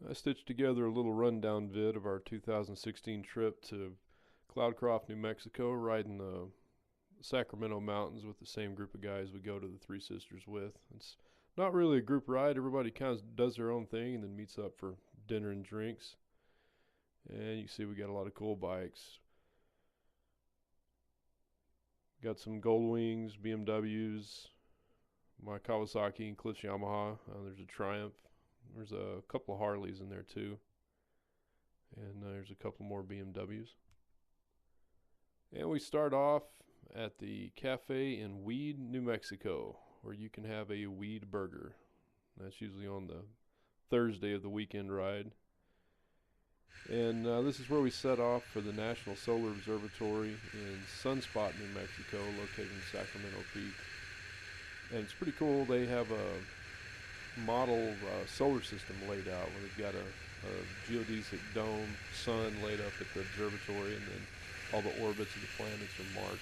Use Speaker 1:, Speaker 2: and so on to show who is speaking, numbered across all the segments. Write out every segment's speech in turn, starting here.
Speaker 1: I stitched together a little rundown vid of our 2016 trip to Cloudcroft, New Mexico, riding the Sacramento Mountains with the same group of guys we go to the Three Sisters with. It's not really a group ride. Everybody kind of does their own thing and then meets up for dinner and drinks. And you can see we got a lot of cool bikes. Got some Gold Wings, BMWs, my Kawasaki and Cliffs Yamaha. There's a Triumph. There's a couple of Harleys in there too. And there's a couple more BMWs. And we start off at the cafe in Weed, New Mexico, where you can have a weed burger. That's usually on the Thursday of the weekend ride. And this is where we set off for the National Solar Observatory in Sunspot, New Mexico, located in Sacramento Peak. And it's pretty cool. They have a model solar system laid out where they've got a geodesic dome sun laid up at the observatory, and then all the orbits of the planets are marked.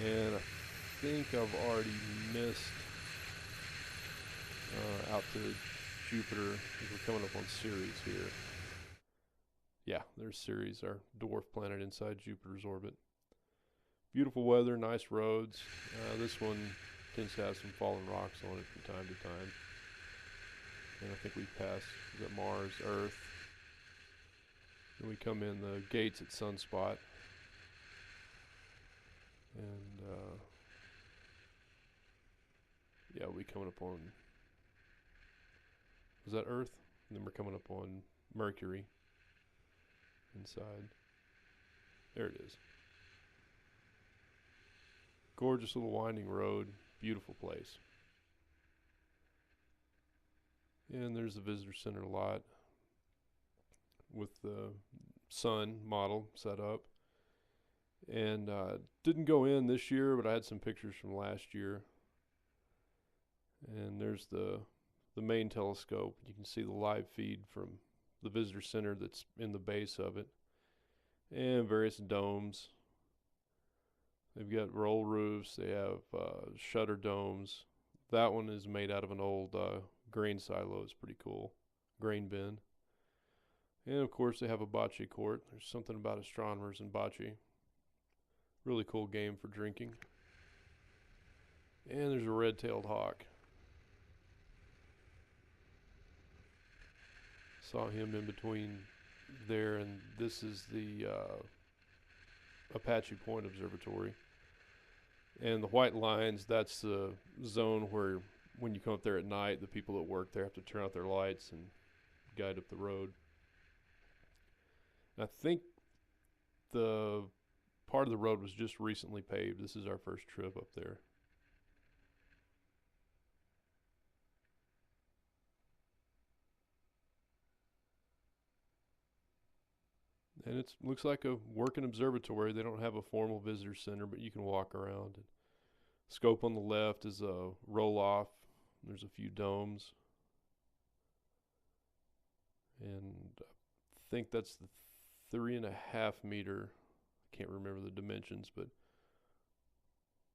Speaker 1: And I think I've already missed out to Jupiter because we're coming up on Ceres here. Yeah, there's Ceres, our dwarf planet inside Jupiter's orbit. Beautiful weather, nice roads. This one tends to have some fallen rocks on it from time to time. And I think we passed Mars, Earth. Then we come in the gates at Sunspot. And yeah, we coming up on, was that Earth? And then we're coming up on Mercury inside. There it is. Gorgeous little winding road, beautiful place. And there's the visitor center lot with the sun model set up. And didn't go in this year, but I had some pictures from last year. And there's the main telescope. You can see the live feed from the visitor center that's in the base of it. And various domes. They've got roll roofs. They have shutter domes. That one is made out of an old grain silo. It's pretty cool. Grain bin. And of course they have a bocce court. There's something about astronomers and bocce. Really cool game for drinking. And there's a red-tailed hawk. Saw him in between there, and this is the Apache Point Observatory. And the white lines, that's the zone where when you come up there at night, the people that work there have to turn out their lights and guide up the road. And I think the part of the road was just recently paved. This is our first trip up there. And it looks like a working observatory. They don't have a formal visitor center, but you can walk around. And scope on the left is a roll-off. There's a few domes. And I think that's the 3.5 meter. I can't remember the dimensions, but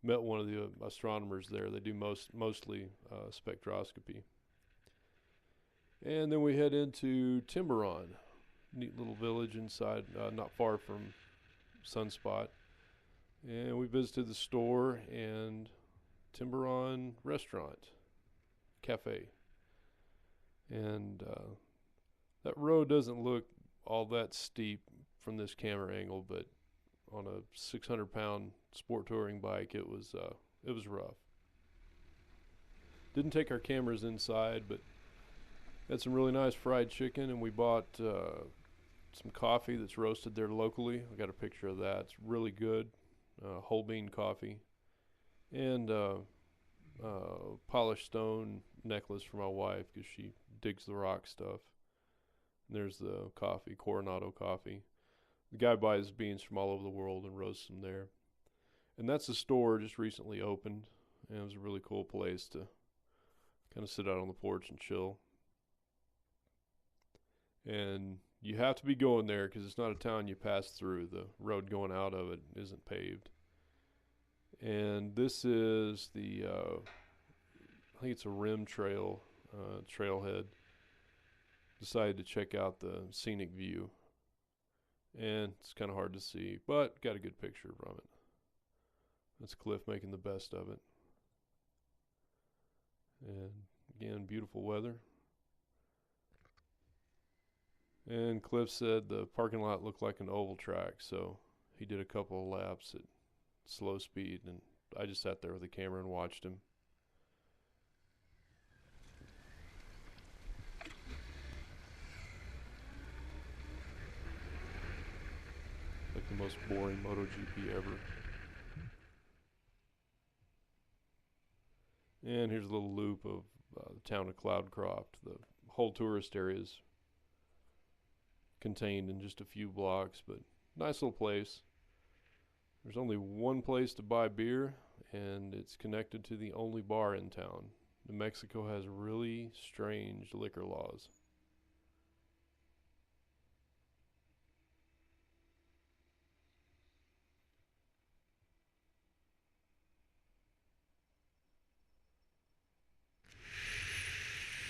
Speaker 1: met one of the astronomers there. They do mostly spectroscopy. And then we head into Tiburon. Neat little village inside, not far from Sunspot. And we visited the store and Tiburon restaurant, cafe. And that road doesn't look all that steep from this camera angle, but on a 600-pound sport touring bike, it was rough. Didn't take our cameras inside, but had some really nice fried chicken, and we bought some coffee that's roasted there locally. I got a picture of that. It's really good, whole bean coffee, and polished stone necklace for my wife because she digs the rock stuff. And there's the coffee, Coronado coffee. The guy buys beans from all over the world and roasts them there. And that's a store just recently opened, and it was a really cool place to kind of sit out on the porch and chill. And you have to be going there because it's not a town you pass through. The road going out of it isn't paved. And this is the, I think it's a rim trail, trailhead. decided to check out the scenic view. And it's kind of hard to see, but got a good picture from it. That's Cliff making the best of it. And again, beautiful weather. And Cliff said the parking lot looked like an oval track, so he did a couple of laps at slow speed, and I just sat there with the camera and watched him. Like the most boring MotoGP ever. And here's a little loop of the town of Cloudcroft. The whole tourist area is contained in just a few blocks, but nice little place. There's only one place to buy beer, and it's connected to the only bar in town. New Mexico has really strange liquor laws.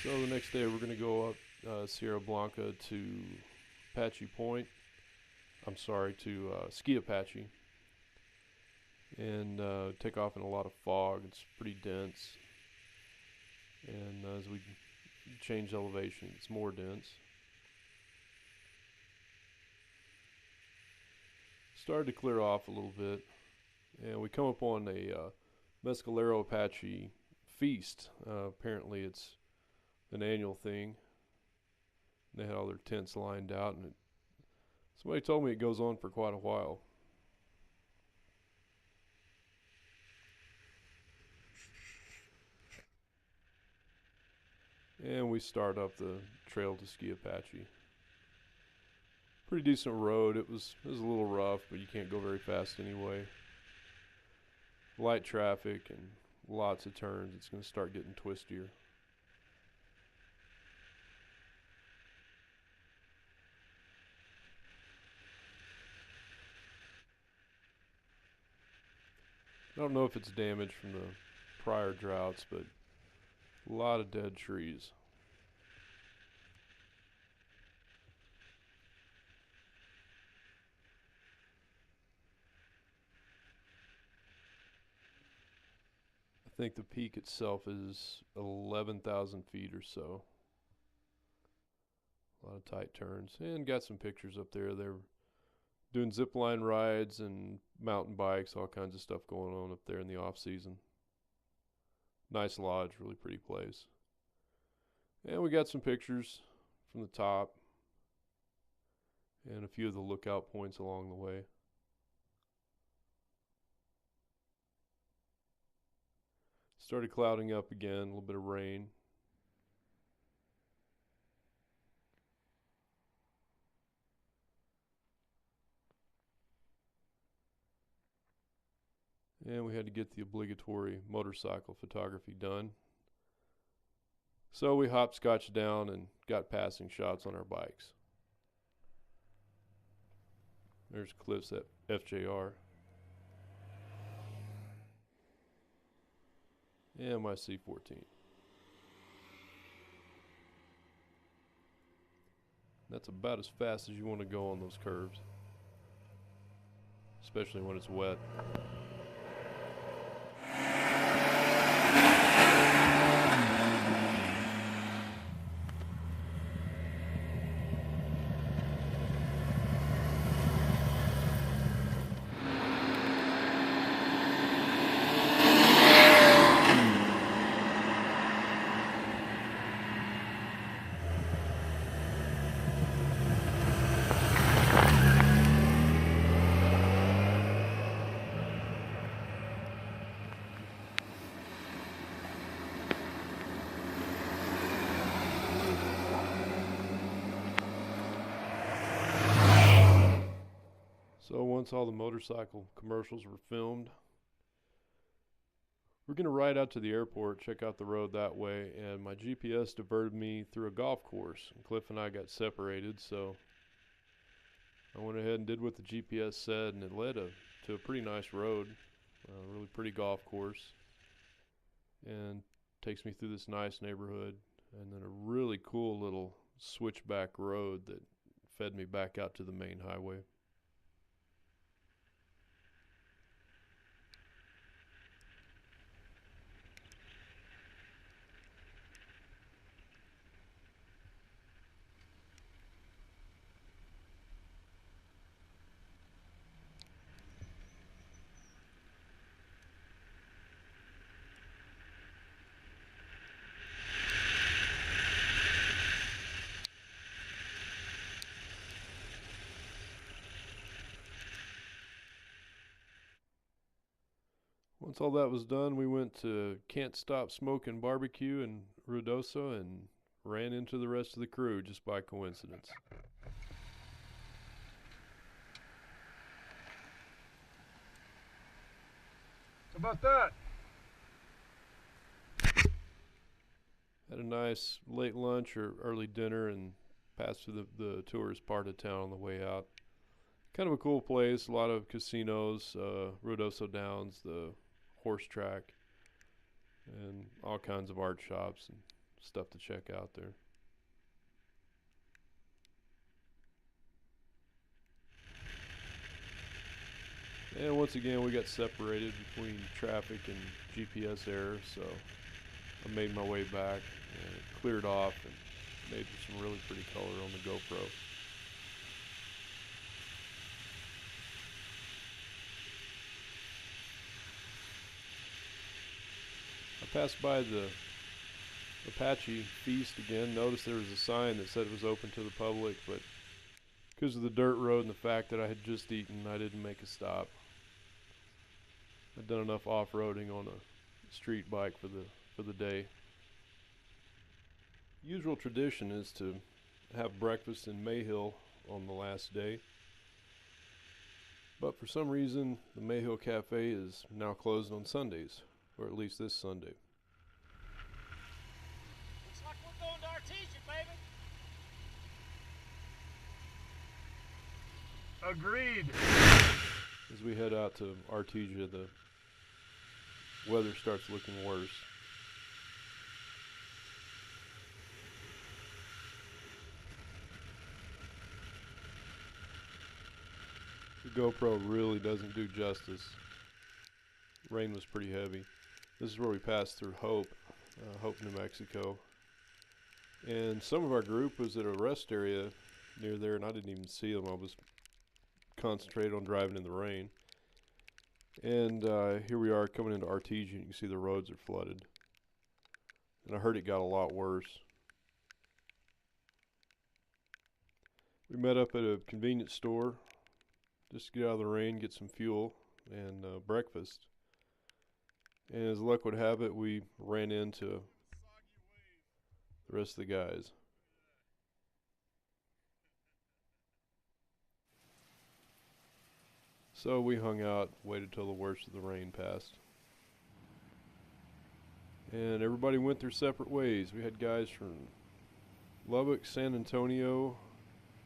Speaker 1: So the next day we're going to go up Sierra Blanca to Apache Point. I'm sorry, to Ski Apache. And take off in a lot of fog. It's pretty dense. And as we change elevation, it's more dense. Started to clear off a little bit. And we come up on a Mescalero Apache feast. Apparently it's an annual thing. They had all their tents lined out, and somebody told me it goes on for quite a while. And we start up the trail to Ski Apache. Pretty decent road. It was a little rough, but you can't go very fast anyway. Light traffic and lots of turns. It's going to start getting twistier. I don't know if it's damage from the prior droughts, but a lot of dead trees. I think the peak itself is 11,000 feet or so. A lot of tight turns. And got some pictures up there. They're doing zip line rides and mountain bikes, all kinds of stuff going on up there in the off season. Nice lodge, really pretty place. And we got some pictures from the top and a few of the lookout points along the way. Started clouding up again, a little bit of rain. And we had to get the obligatory motorcycle photography done. So we hopscotched down and got passing shots on our bikes. There's Cliff's at FJR. And my C14. That's about as fast as you want to go on those curves, especially when it's wet. So once all the motorcycle commercials were filmed, we're going to ride out to the airport, check out the road that way, and my GPS diverted me through a golf course. And Cliff and I got separated, so I went ahead and did what the GPS said, and it led to a pretty nice road, a really pretty golf course, and takes me through this nice neighborhood, and then a really cool little switchback road that fed me back out to the main highway. Once all that was done, we went to Can't Stop Smoking Barbecue in Ruidoso and ran into the rest of the crew just by coincidence.
Speaker 2: How about that?
Speaker 1: Had a nice late lunch or early dinner and passed through the tourist part of town on the way out. Kind of a cool place, a lot of casinos, Ruidoso Downs, the horse track, and all kinds of art shops and stuff to check out there. And once again, we got separated between traffic and GPS error, so I made my way back and it cleared off and made for some really pretty color on the GoPro. I passed by the Apache Feast again. Noticed there was a sign that said it was open to the public, but because of the dirt road and the fact that I had just eaten, I didn't make a stop. I'd done enough off-roading on a street bike for the day. Usual tradition is to have breakfast in Mayhill on the last day, but for some reason the Mayhill Cafe is now closed on Sundays, or at least this Sunday.
Speaker 3: Looks like we're going to Artesia, baby.
Speaker 2: Agreed.
Speaker 1: As we head out to Artesia, the weather starts looking worse. The GoPro really doesn't do justice. Rain was pretty heavy. This is where we passed through Hope, New Mexico. And some of our group was at a rest area near there, and I didn't even see them. I was concentrated on driving in the rain. And here we are coming into Artesia, and you can see the roads are flooded. And I heard it got a lot worse. We met up at a convenience store just to get out of the rain, get some fuel and breakfast. And as luck would have it, we ran into the rest of the guys. So we hung out, waited till the worst of the rain passed. And everybody went their separate ways. We had guys from Lubbock, San Antonio,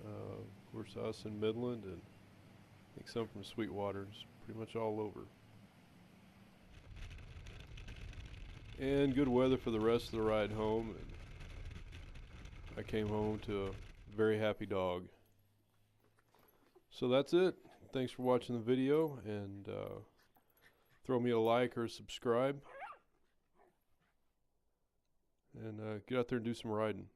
Speaker 1: of course us in Midland, and I think some from Sweetwater, pretty much all over. And good weather for the rest of the ride home, and I came home to a very happy dog. So that's it. Thanks for watching the video, and throw me a like or a subscribe, and get out there and do some riding.